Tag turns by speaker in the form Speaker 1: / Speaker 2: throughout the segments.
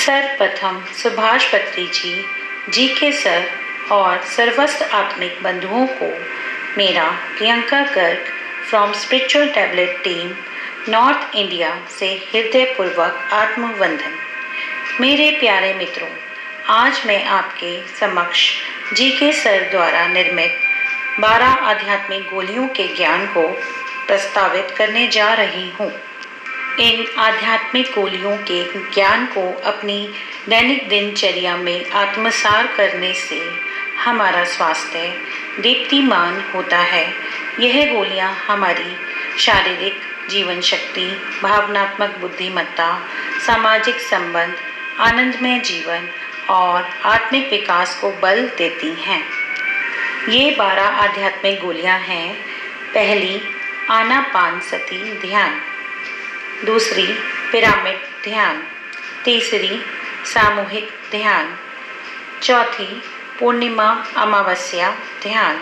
Speaker 1: सर्वप्रथम सुभाष पत्री जी के सर और सर्वस्व आत्मिक बंधुओं को मेरा Priyanka Garg from spiritual tablet team north India से हृदयपूर्वक आत्मवंदन। मेरे प्यारे मित्रों, आज मैं आपके समक्ष जी के सर द्वारा निर्मित 12 आध्यात्मिक गोलियों के ज्ञान को प्रस्तावित करने जा रही हूँ। इन आध्यात्मिक गोलियों के ज्ञान को अपनी दैनिक दिनचर्या में आत्मसार करने से हमारा स्वास्थ्य दीप्तिमान होता है। यह गोलियां हमारी शारीरिक जीवन शक्ति, भावनात्मक बुद्धिमत्ता, सामाजिक संबंध, आनंदमय जीवन और आत्मिक विकास को बल देती हैं। ये 12 आध्यात्मिक गोलियां हैं। पहली, आनापानसति ध्यान। दूसरी, पिरामिड ध्यान। तीसरी, सामूहिक ध्यान। चौथी, पूर्णिमा अमावस्या ध्यान।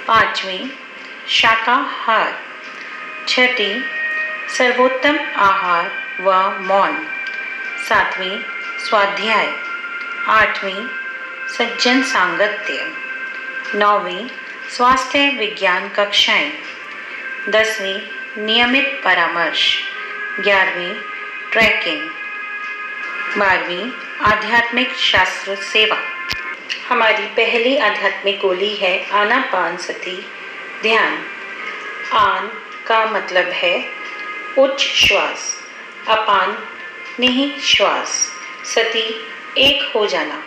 Speaker 1: पांचवी, शाकाहार। छठी, सर्वोत्तम आहार व मौन। सातवीं, स्वाध्याय। आठवीं, सज्जन सांगत्य। नौवीं, स्वास्थ्य विज्ञान कक्षाएं। 10वीं, नियमित परामर्श। 11वीं, ट्रैकिंग। 12वीं, आध्यात्मिक शास्त्र सेवा। हमारी पहली आध्यात्मिक गोली है आनापानसति ध्यान। आन का मतलब है उच्च श्वास, अपान निहित श्वास, सति एक हो जाना।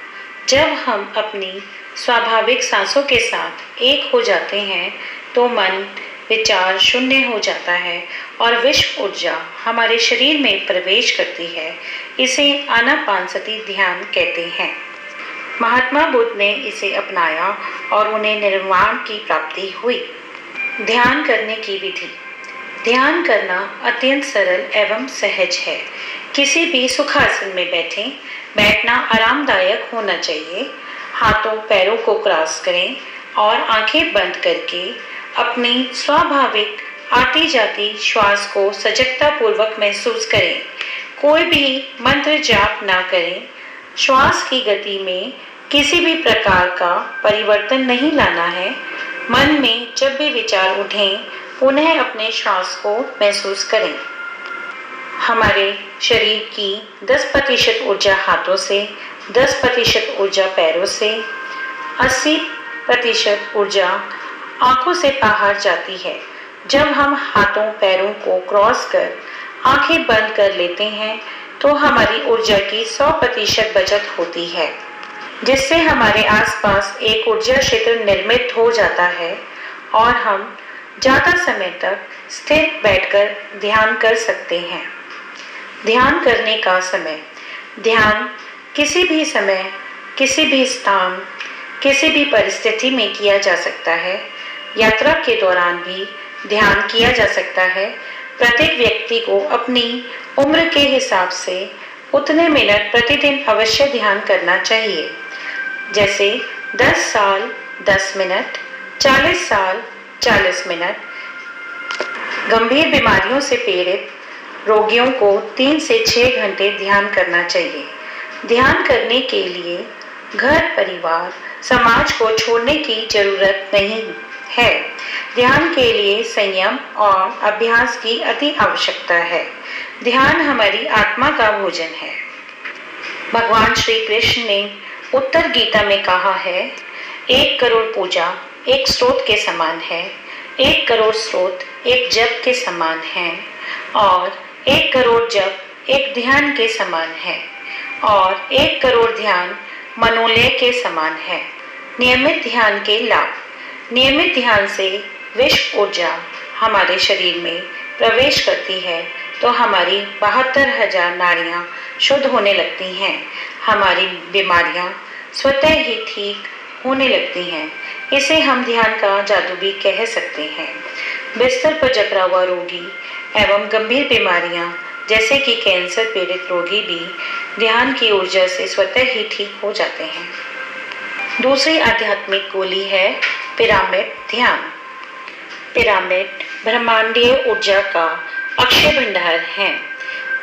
Speaker 1: जब हम अपनी स्वाभाविक सांसों के साथ एक हो जाते हैं तो मन विचार शून्य हो जाता है और विश्व ऊर्जा हमारे शरीर में प्रवेश करती है। इसे आनापानसति ध्यान कहते हैं। महात्मा बुद्ध ने इसे अपनाया और उन्हें निर्वाण की प्राप्ति हुई। ध्यान करने की विधि। ध्यान करना अत्यंत सरल एवं सहज है। किसी भी सुखासन में बैठें। बैठना आरामदायक होना चाहिए। हाथों पैरों को क्रॉस करें और आंखें बंद करके अपनी स्वाभाविक आती जाती श्वास को सजगता पूर्वक महसूस करें। कोई भी मंत्र जाप ना करें। श्वास की गति में किसी भी प्रकार का परिवर्तन नहीं लाना है। मन में जब भी विचार उठें, पुनः अपने श्वास को महसूस करें। हमारे शरीर की 10% ऊर्जा हाथों से, 10% ऊर्जा पैरों से, 80% ऊर्जा आंखों से बाहर जाती है। जब हम हाथों पैरों को क्रॉस कर आंखें बंद कर लेते हैं तो हमारी ऊर्जा की 100% बचत होती है, जिससे हमारे आसपास एक ऊर्जा क्षेत्र निर्मित हो जाता है और हम ज़्यादा समय तक स्थिर बैठकर ध्यान कर सकते हैं। ध्यान करने का समय। ध्यान किसी भी समय, किसी भी स्थान, किसी भी परिस्थिति में किया जा सकता है। यात्रा के दौरान भी ध्यान किया जा सकता है। प्रत्येक व्यक्ति को अपनी उम्र के हिसाब से उतने मिनट प्रतिदिन अवश्य ध्यान करना चाहिए। जैसे 10 साल 10 मिनट, 40 साल 40 मिनट। गंभीर बीमारियों से पीड़ित रोगियों को 3 से 6 घंटे ध्यान करना चाहिए। ध्यान करने के लिए घर, परिवार, समाज को छोड़ने की जरूरत नहीं है। ध्यान के लिए संयम और अभ्यास की अति आवश्यकता है। ध्यान हमारी आत्मा का भोजन है। भगवान श्री कृष्ण ने उत्तर गीता में कहा है, 1 करोड़ पूजा एक स्रोत के समान है, 1 करोड़ स्रोत एक जप के समान है और 1 करोड़ जप एक ध्यान के समान है और 1 करोड़ ध्यान मनोलय के समान है। नियमित ध्यान के लाभ। नियमित ध्यान से विश्व ऊर्जा हमारे शरीर में प्रवेश करती है तो हमारी 72,000 नाड़ियाँ शुद्ध होने लगती हैं। हमारी बीमारियाँ स्वतः ही ठीक होने लगती हैं। इसे हम ध्यान का जादू भी कह सकते हैं। बिस्तर पर जकड़ा हुआ रोगी एवं गंभीर बीमारियाँ जैसे कि कैंसर पीड़ित रोगी भी ध्यान की ऊर्जा से स्वतः ही ठीक हो जाते हैं। दूसरी आध्यात्मिक गोली है पिरामिड ध्यान। पिरामिड ब्रह्मांडीय ऊर्जा का अक्षय भंडार है।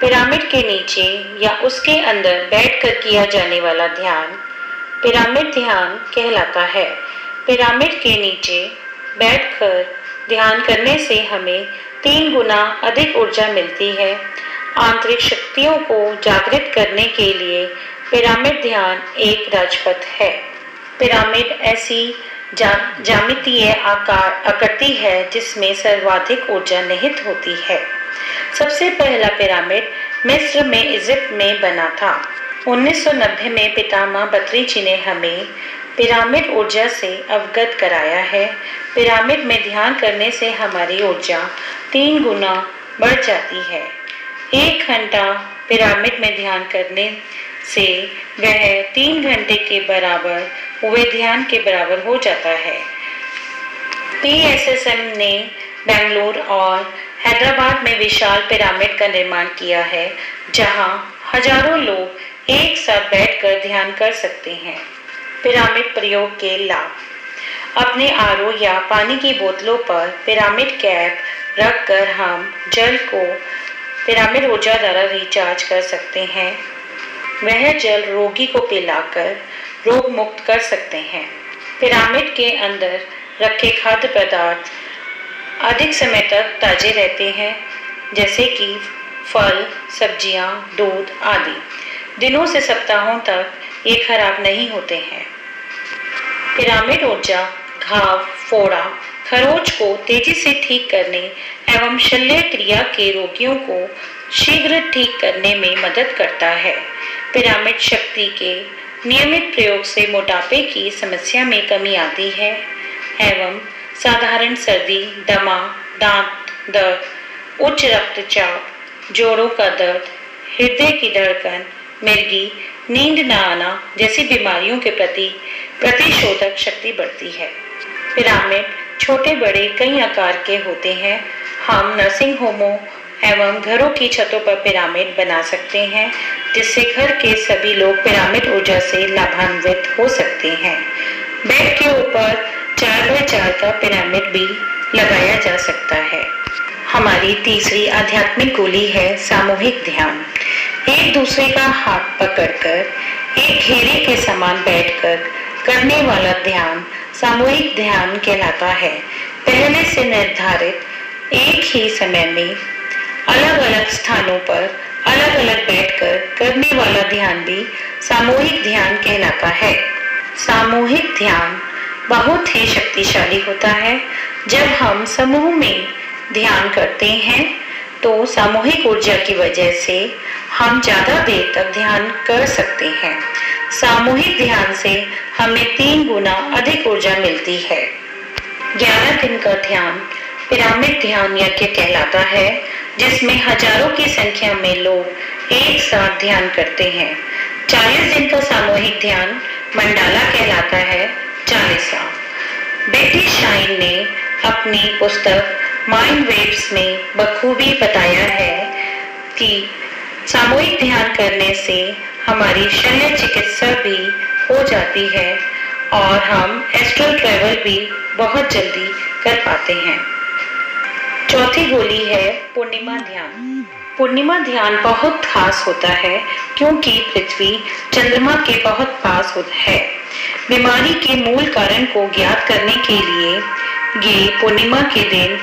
Speaker 1: पिरामिड के नीचे या उसके अंदर बैठकर किया जाने वाला ध्यान पिरामिड ध्यान कहलाता है। पिरामिड के नीचे बैठकर ध्यान करने से हमें 3 गुना अधिक ऊर्जा मिलती है। आंतरिक शक्तियों को जागृत करने के लिए पिरामिड ध्यान एक राजपथ है। पिरामिड ऐसी ज्यामितीय आकृति है जिसमें सर्वाधिक ऊर्जा निहित होती है। सबसे पहला पिरामिड मिस्र में इजिप्ट में बना था। 1990 में पितामह बत्री जी ने हमें पिरामिड ऊर्जा से अवगत कराया है। पिरामिड में ध्यान करने से हमारी ऊर्जा 3 गुना बढ़ जाती है। 1 घंटा पिरामिड में ध्यान करने से वह 3 घंटे के बराबर हुए ध्यान के बराबर हो जाता है। PSSM ने बेंगलुरु और हैदराबाद में विशाल पिरामिड का निर्माण किया है, जहां हजारों लोग एक साथ बैठकर ध्यान कर सकते हैं। पिरामिड प्रयोग के लाभ। अपने आरओ या पानी की बोतलों पर पिरामिड कैप रखकर हम जल को पिरामिड ऊर्जा द्वारा रिचार्ज कर सकते हैं। वह जल रोगी को पिलाकर रोग मुक्त कर सकते हैं। पिरामिड के अंदर रखे खाद्य पदार्थ अधिक समय तक ताजे रहते हैं, जैसे कि फल, सब्जियां, दूध आदि। दिनों से सप्ताहों तक ये खराब नहीं होते हैं। पिरामिड ऊर्जा घाव, फोड़ा, खरोच को तेजी से ठीक करने एवं शल्य क्रिया के रोगियों को शीघ्र ठीक करने में मदद करता है। पिरामिड शक्ति के नियमित प्रयोग से मोटापे की समस्या में कमी आती है एवं साधारण सर्दी, दमा, दांत दर्द, उच्च रक्तचाप, जोड़ों का दर्द, हृदय की धड़कन, मिर्गी, नींद न आना जैसी बीमारियों के प्रति प्रतिशोधक शक्ति बढ़ती है। पिरामिड छोटे बड़े कई आकार के होते हैं। हम नर्सिंग होमों एवं घरों की छतों पर पिरामिड बना सकते हैं, जिससे घर के सभी लोग पिरामिड ऊर्जा से लाभान्वित हो सकते हैं। बेड के ऊपर 4x4 का पिरामिड भी लगाया जा सकता है। हमारी तीसरी आध्यात्मिक गोली है सामूहिक ध्यान। एक दूसरे का हाथ पकड़कर एक घेरे के समान बैठकर करने वाला ध्यान सामूहिक ध्यान कहलाता है। पहले से निर्धारित एक ही समय में अलग अलग स्थानों पर अलग अलग बैठकर करने वाला ध्यान भी सामूहिक ध्यान कहलाता है। सामूहिक ध्यान बहुत ही शक्तिशाली होता है। जब हम समूह में ध्यान करते हैं तो सामूहिक ऊर्जा की वजह से हम ज्यादा देर तक ध्यान कर सकते हैं। सामूहिक ध्यान से हमें 3 गुना अधिक ऊर्जा मिलती है। 11 दिन का ध्यान पिरामिड ध्यान यज्ञ कहलाता है, जिसमें हजारों की संख्या में लोग एक साथ ध्यान करते हैं। 40 दिन का सामूहिक ध्यान मंडाला कहलाता है। 40वां बेटी शाइन ने अपनी पुस्तक माइंड वेव्स में बखूबी बताया है कि सामूहिक ध्यान करने से हमारी शल्य चिकित्सा भी हो जाती है और हम एस्ट्रल ट्रैवल भी बहुत जल्दी कर पाते हैं। चौथी गोली है पूर्णिमा ध्यान। पूर्णिमा ध्यान बहुत खास होता है क्योंकि पृथ्वी चंद्रमा के बहुत पास है। बीमारी के मूल कारण को ज्ञात करने के लिए ये पूर्णिमा के दिन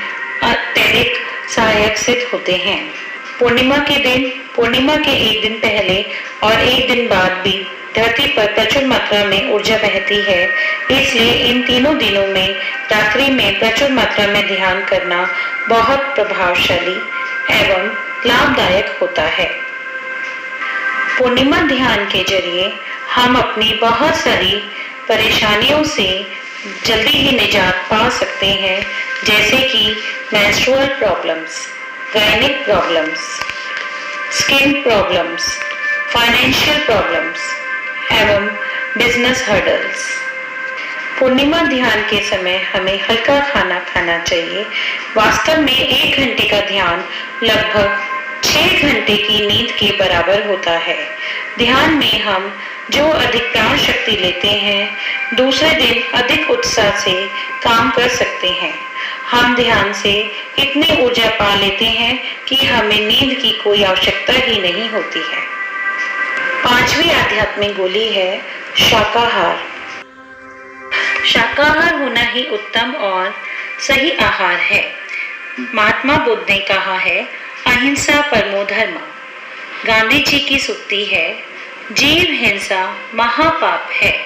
Speaker 1: अत्यधिक सहायक सिद्ध होते हैं। पूर्णिमा के दिन, पूर्णिमा के एक दिन पहले और एक दिन बाद भी धरती पर प्रचुर मात्रा में ऊर्जा बहती है। इसलिए इन तीनों दिनों में रात्रि में प्रचुर मात्रा में ध्यान करना बहुत प्रभावशाली एवं लाभदायक होता है। पूर्णिमा ध्यान के जरिए हम अपनी बहुत सारी परेशानियों से जल्दी ही निजात पा सकते हैं, जैसे कि menstrual problems, gynaec problems, skin problems, financial problems एवं बिजनेस हर्डल्स। पूर्णिमा ध्यान के समय हमें हल्का खाना खाना चाहिए। वास्तव में 1 घंटे का ध्यान लगभग 6 घंटे की नींद के बराबर होता है। ध्यान में हम जो अधिक प्राण शक्ति लेते हैं, दूसरे दिन अधिक उत्साह से काम कर सकते हैं। हम ध्यान से इतनी ऊर्जा पा लेते हैं कि हमें नींद की कोई आवश्यकता ही नहीं होती है। पांचवी आध्यात्मिक गोली है शाकाहार। शाकाहार होना ही उत्तम और सही आहार है। महात्मा बुद्ध ने कहा है, अहिंसा परमो धर्म। गांधी जी की सूक्ति है, जीव हिंसा महापाप है।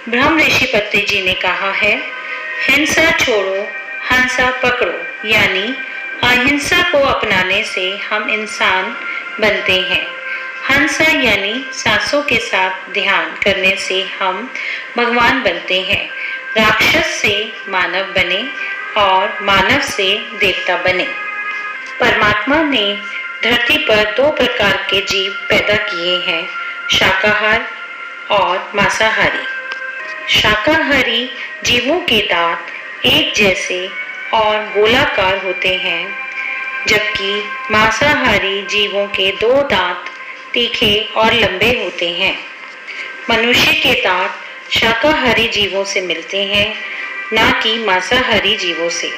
Speaker 1: ब्रह्म ऋषि पत्रि जी ने कहा है, हिंसा छोड़ो हंसा पकड़ो, यानी अहिंसा को अपनाने से हम इंसान बनते हैं। हंसा यानी सांसों के साथ ध्यान करने से हम भगवान बनते हैं। राक्षस से मानव बने और मानव से देवता बने। परमात्मा ने धरती पर दो प्रकार के जीव पैदा किए हैं, शाकाहार और मांसाहारी। शाकाहारी जीवों के दांत एक जैसे और गोलाकार होते हैं, जबकि मांसाहारी जीवों के दो दांत तीखे और लंबे होते हैं। मनुष्य के दांत शाकाहारी जीवों से मिलते हैं, न कि मांसाहारी जीवों से।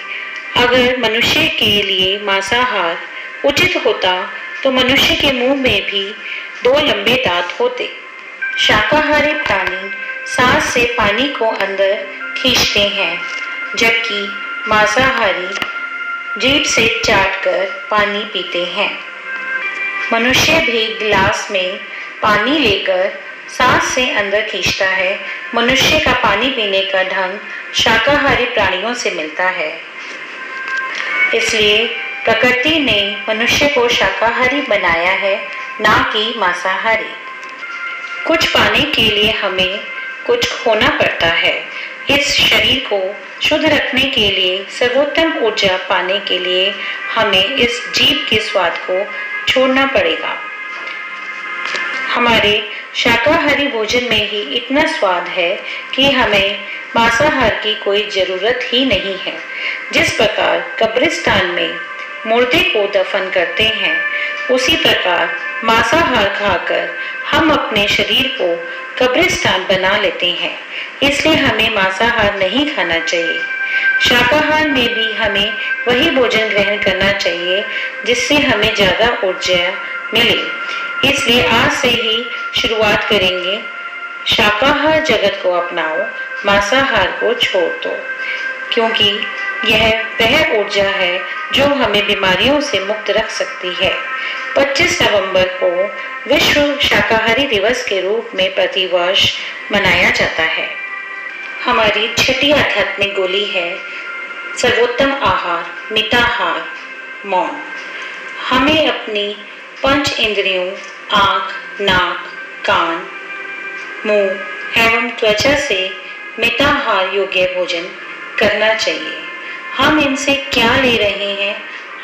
Speaker 1: अगर मनुष्य के लिए मांसाहार उचित होता तो मनुष्य के मुंह में भी दो लंबे दांत होते। शाकाहारी प्राणी सांस से पानी को अंदर खींचते हैं, जबकि मांसाहारी जीभ से चाटकर पानी पीते हैं। मनुष्य भी गिलास में पानी लेकर सांस से अंदर खींचता है। मनुष्य का पानी पीने का ढंग शाकाहारी प्राणियों से मिलता है। इसलिए प्रकृति ने मनुष्य को शाकाहारी बनाया है, ना कि मांसाहारी। कुछ पाने के लिए हमें कुछ खोना पड़ता है। इस शरीर को शुद्ध रखने के लिए, सर्वोत्तम ऊर्जा पाने के लिए हमें इस जीभ के स्वाद को छोड़ना पड़ेगा। हमारे शाकाहारी भोजन में ही इतना स्वाद है कि हमें मांसाहार की कोई जरूरत ही नहीं है। जिस प्रकार कब्रिस्तान में मुर्दे को दफन करते हैं, उसी प्रकार मांसाहार खाकर हम अपने शरीर को कब्रिस्तान बना लेते हैं। इसलिए हमें मांसाहार नहीं खाना चाहिए। शाकाहार में भी हमें वही भोजन ग्रहण करना चाहिए जिससे हमें ज्यादा ऊर्जा मिले। इसलिए आज से ही शुरुआत करेंगे, शाकाहार जगत को अपनाओ, मांसाहार को छोड़ दो, क्योंकि यह वह ऊर्जा है जो हमें बीमारियों से मुक्त रख सकती है। 25 नवंबर को विश्व शाकाहारी दिवस के रूप में प्रतिवर्ष मनाया जाता है। हमारी छठी आध्यात्मिक गोली है सर्वोत्तम आहार, मिताहार, मौन। हमें अपनी पंच इंद्रियों आँख, नाक, कान, मुंह एवं त्वचा से मिताहार योग्य भोजन करना चाहिए। हम इनसे क्या ले रहे हैं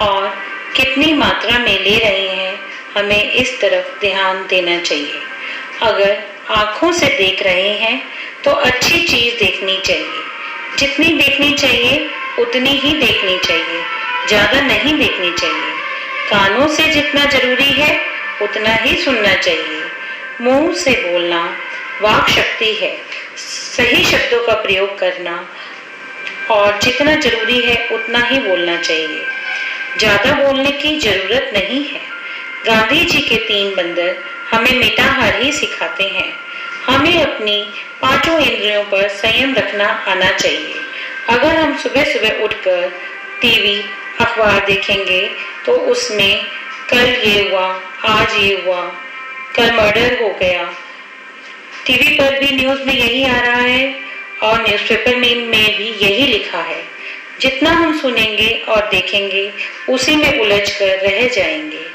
Speaker 1: और कितनी मात्रा में ले रहे हैं, हमें इस तरफ ध्यान देना चाहिए। अगर आँखों से देख रहे हैं तो अच्छी चीज देखनी चाहिए। जितनी देखनी चाहिए उतनी ही देखनी चाहिए, ज्यादा नहीं देखनी चाहिए। कानों से जितना जरूरी है उतना ही सुनना चाहिए। मुंह से बोलना वाक शक्ति है, सही शब्दों का प्रयोग करना और जितना जरूरी है उतना ही बोलना चाहिए। ज्यादा बोलने की जरूरत नहीं है। गांधी जी के 3 बंदर हमें मिताहार ही सिखाते हैं। हमें अपनी पांचों इंद्रियों पर संयम रखना आना चाहिए। अगर हम सुबह सुबह उठकर टीवी अखबार देखेंगे तो उसमें कल ये हुआ, आज ये हुआ, कल मर्डर हो गया, टीवी पर भी न्यूज में यही आ रहा है और न्यूज़पेपर में भी यही लिखा है। जितना हम सुनेंगे और देखेंगे उसी में उलझकर रह जाएंगे।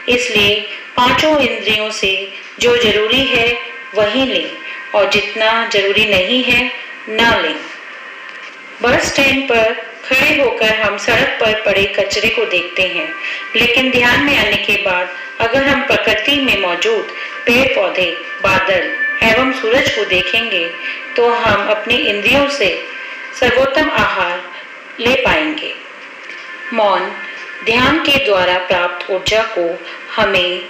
Speaker 1: इसलिए पांचों इंद्रियों से जो जरूरी है वही लें और जितना जरूरी नहीं है ना लें। बस स्टैंड पर खड़े होकर हम सड़क पर पड़े कचरे को देखते हैं, लेकिन ध्यान में आने के बाद अगर हम प्रकृति में मौजूद पेड़ पौधे, बादल एवं सूरज को देखेंगे तो हम अपनी इंद्रियों से सर्वोत्तम आहार ले पाएंगे। मौन ध्यान के द्वारा प्राप्त ऊर्जा को हमें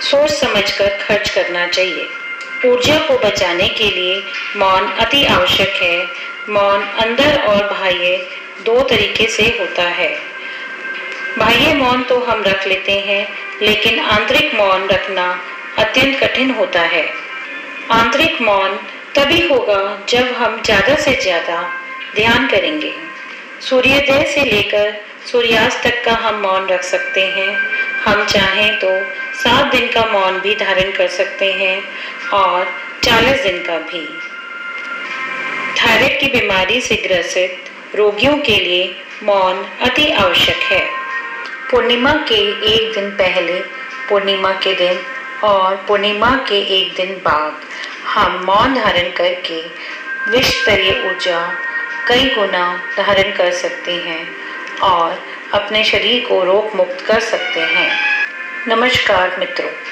Speaker 1: सोच समझकर खर्च करना चाहिए। ऊर्जा को बचाने के लिए मौन अति आवश्यक है। मौन अंदर और बाह्य दो तरीके से होता है। बाह्य मौन तो हम रख लेते हैं, लेकिन आंतरिक मौन रखना अत्यंत कठिन होता है। आंतरिक मौन तभी होगा जब हम ज्यादा से ज्यादा ध्यान करेंगे। सूर्योदय से लेकर सूर्यास्त तक का हम मौन रख सकते हैं। हम चाहें तो 7 दिन का मौन भी धारण कर सकते हैं और 40 दिन का भी। थायराइड की बीमारी से ग्रसित रोगियों के लिए मौन अति आवश्यक है। पूर्णिमा के एक दिन पहले, पूर्णिमा के दिन और पूर्णिमा के एक दिन बाद हम मौन धारण करके विश्वस्तरीय ऊर्जा कई गुना धारण कर सकते हैं और अपने शरीर को रोग मुक्त कर सकते हैं। नमस्कार मित्रों।